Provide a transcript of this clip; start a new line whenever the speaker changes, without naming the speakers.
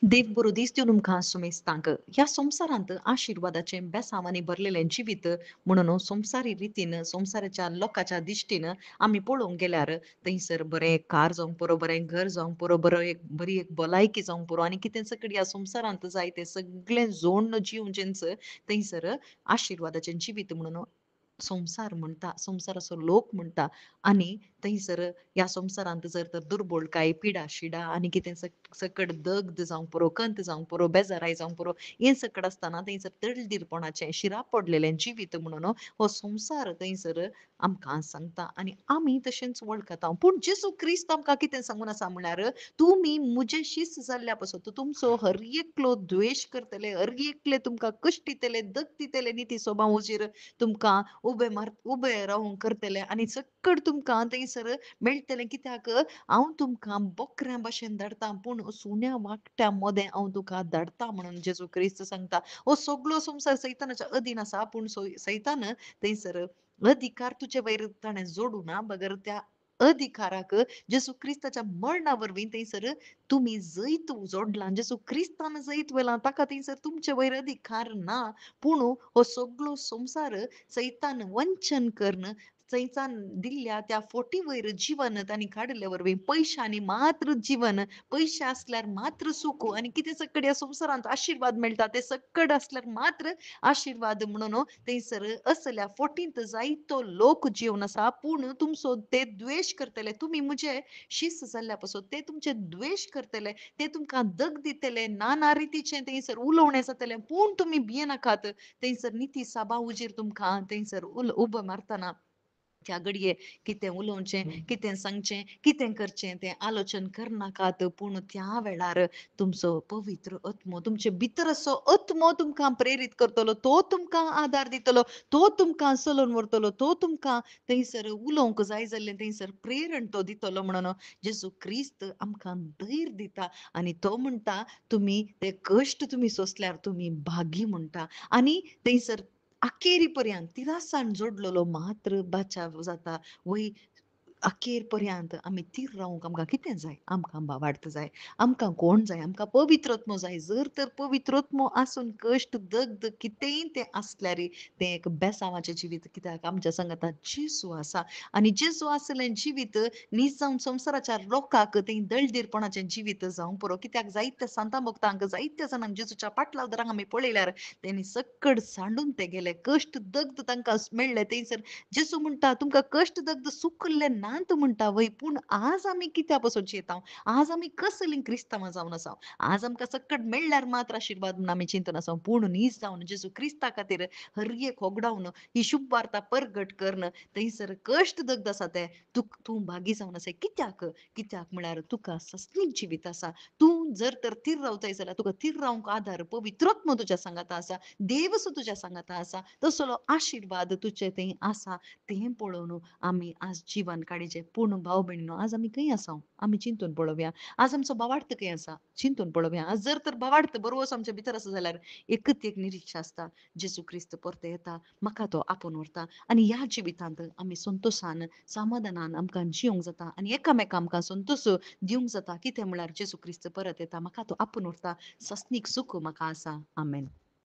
देव बरो दीस दिवन तुमकां सुमेस्तांक ह्या संवसारांत आशिर्वादाचें बेसांवांनी भरलेलें जिवीत म्हणून संवसारी रितीन संवसाराच्या लोकांच्या दिश्टीन आमी पळोवंक गेल्यार थंयसर बरें कार जावंक पुरो, बरें घर जावंक पुरो, बरी एक भलायकी जावंक पुरो आनी कितें सकट ह्या संवसारांत जाय तें सगळें जोडून जिवचेंच थंयसर आशिर्वादाचें जिवीत म्हणून संसार म्हणटा, संसाराचो लोक म्हणटा आनी थंयसर ह्या संवसारांत जर तर दुर्बळकाय, पिडा-शिडा आनी कितें सकट दग्ध जावंक पुरो, कंत जावंक पुरो, बेजाराय जावंक पुरो, हें सकट आसतना थंयसर तळदीरपणाचें, शिराब पडलेलें जिवीत म्हणून हो संवसार थंयसर आमकां सांगता आनी आमी तशेंच वळखता. पूण जेजू क्रिस्त आमकां कितें सांगून आसा म्हळ्यार, तुमी म्हजे शिश्य जाल्ल्या पासून तुमचो हर एकलो द्वेश करतले, हर एकले तुमकां कश्ट दितले, दग दितले न्ही ती सोबावचेर तुमकां उबे रावंक करतले आनी सकट तुमकां थंयसर मेळटलें. कित्याक हांव तुमकां बोकऱ्या भाशेन धाडटां, पूण सुण्या वाकट्या मोदें हांव तुका धाडटां म्हणून जेजू क्रिस्त सांगता. हो सगळो संवसार सैतानाच्या अधीन आसा, पूण सैतान थंयसर अधिकार तुजे वयर ताणें जोडूं ना, बगर त्या अधिकाराक जेजू क्रिस्ताच्या मरणा वरवीं थंयसर तुमी जैत जोडलां. जेजू क्रिस्तान जैत व्हेलां, ताका थंयसर तुमचे वयर अधिकार ना. पूण हो सगळो संवसार सैतान वंचन करून सैतान दिल्ल्या त्या फोटी वयर जीवन तांणी काडले वरवीं पयशांनी मात्र जीवन, पयशे आसल्यार मात्र सूख आनी कितें सकट ह्या संवसारांत आशिर्वाद मेळटा ते सकट आसल्यार मात्र आशिर्वाद म्हणून थंयसर असल्या फोटींत जायतो लोक जिवन आसा. पूण तुमचो ते द्वेश करतले. तुमी म्हजे शिश्य जाल्ल्या पासून ते तुमचे द्वेश करतले. ते तुमकां दग दितले, नाना रितीचें थंयसर उलोवणें जातलें. पूण तुमी भियेनाकात. थंयसर निती साबावजेर तुमकां थंयसर उबो मारतना त्या घडये कितें उलोवचें, कितें सांगचें, कितें करचें तें आलोचन करनाकात. पूण त्या वेळार तुमचो पवित्र आत्मो, तुमचे भितर असो आत्मो तुमकां प्रेरीत करतलो. तो तुमकां आदार दितलो. तो तुमकां चलोवन व्हरतलो. तो तुमकां थंयसर उलोवंक जाय जाल्लें थंयसर प्रेरण तो दितलो म्हणून जेजू क्रिस्त आमकां धैर्य दिता आनी तो म्हणटा, तुमी ते कश्ट तुमी सोंसल्यार तुमी भागी म्हणटा आनी थंयसर अखेरी पर्यंत तिरासांड जोडलेलो मात्र बचाव जाता. वय अखेर पर्यंत आमी थीर रावंक आमकां कितें जाय? आमकां भावार्थ जाय. आमकां कोण जाय? आमकां पवित्र आत्मो जाय. जर तर पवित्र आत्मो आसून कश्ट, दग्ध कितेंय तें आसल्यार तें एक बेसांवाचें जिवीत. कित्याक आमच्या सांगाताक जेजू आसा आनी जेजू आसलें जिवीत नीज जावन संवसाराच्या लोकांक तें दळदीरपणाचें जिवीत जावंक पुरो. कित्याक जायत्या सांता भक्तांक, जायत्या जाणांक जेजूच्या पाटलांतरांक आमी पळयल्यार तेणी सकट सांडून ते गेले. कश्ट, दग्ध तांकां मेळ्ळे थंयसर. जेजू म्हणटा, तुमकां कश्ट, दग्ध सुखले नात म्हणटा वय, पूण आज आमी कित्या पासून जियेता? आज आमी कसलीं क्रिस्तांवां जावन आसा? आज आमकां सकट मेळ्ळ्यार मात्र आशिर्वाद म्हूण आमी चिंतून आसा. पूण नीज जावन जेजू क्रिस्ता खातीर हर एक होगडावन ही शुभ वार्ता परगट करून थंयसर कश्ट, दग्ध आसा ते तूं भागी जावन आसा. कित्याक? कित्याक म्हळ्यार तुका सस्तीक जिवीत आसा. तूं जर तर थीर रावताय जाल्यार तुका थीर रावंक आदार पवित्र आत्मो तुज्या सांगाता आसा. देव सुद्दां तुज्या सांगाता आसा. तसलो आशिर्वाद तुजे थंय आसा. तें पळोवन आमी आज जिवन काडचें. पूण भाव भयणीनो, आज आमी खंय आसा? आमी चिंतून पळोवया. आज आमचो भावार्थ खंय आसा? चिंतून पळोवया. आज जर तर भावार्थ बरो आमच्या भितर आसा जाल्यार एकच एक निरीक्षा आसता. जेजू क्रिस्त परतो येता, म्हाका तो आपोवन व्हरता आनी ह्या जिवितांत आमी संतोशान, समाधानान आमकां जियोंक जाता आनी एकामेकांक आमकां संतोश दिवंक जाता. कितें म्हळ्यार जेजू क्रिस्त परत येता, म्हाका तो आपोवन व्हरता. सस्तीक सूख म्हाका आसा. आमेन.